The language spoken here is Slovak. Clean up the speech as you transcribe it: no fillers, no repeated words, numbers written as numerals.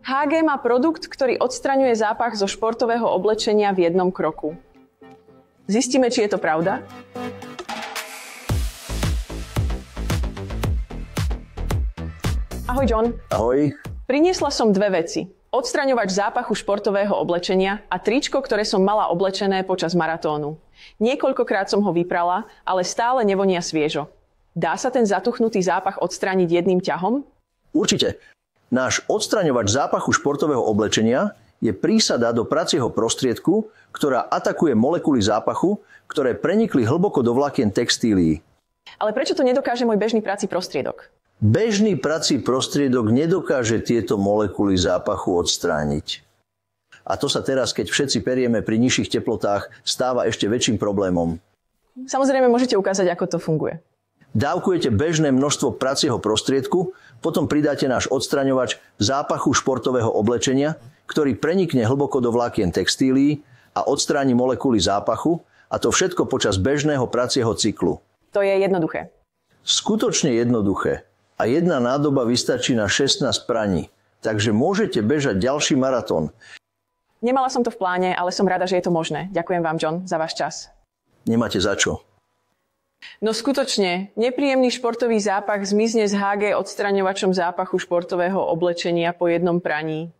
HG má produkt, ktorý odstraňuje zápach zo športového oblečenia v jednom kroku. Zistíme, či je to pravda? Ahoj, John. Ahoj. Priniesla som dve veci. Odstraňovač zápachu športového oblečenia a tričko, ktoré som mala oblečené počas maratónu. Niekoľkokrát som ho vyprala, ale stále nevonia sviežo. Dá sa ten zatuchnutý zápach odstrániť jedným ťahom? Určite. Náš odstraňovač zápachu športového oblečenia je prísada do pracieho prostriedku, ktorá atakuje molekuly zápachu, ktoré prenikli hlboko do vlákien textílií. Ale prečo to nedokáže môj bežný prací prostriedok? Bežný prací prostriedok nedokáže tieto molekuly zápachu odstrániť. A to sa teraz, keď všetci perieme pri nižších teplotách, stáva ešte väčším problémom. Samozrejme, môžete ukázať, ako to funguje. Dávkujete bežné množstvo pracieho prostriedku, potom pridáte náš odstraňovač zápachu športového oblečenia, ktorý prenikne hlboko do vlákien textílií a odstráni molekuly zápachu, a to všetko počas bežného pracieho cyklu. To je jednoduché. Skutočne jednoduché. A jedna nádoba vystačí na 16 praní. Takže môžete bežať ďalší maratón. Nemala som to v pláne, ale som rada, že je to možné. Ďakujem vám, John, za váš čas. Nemáte za čo. No skutočne, nepríjemný športový zápach zmizne z HG odstraňovačom zápachu športového oblečenia po jednom praní.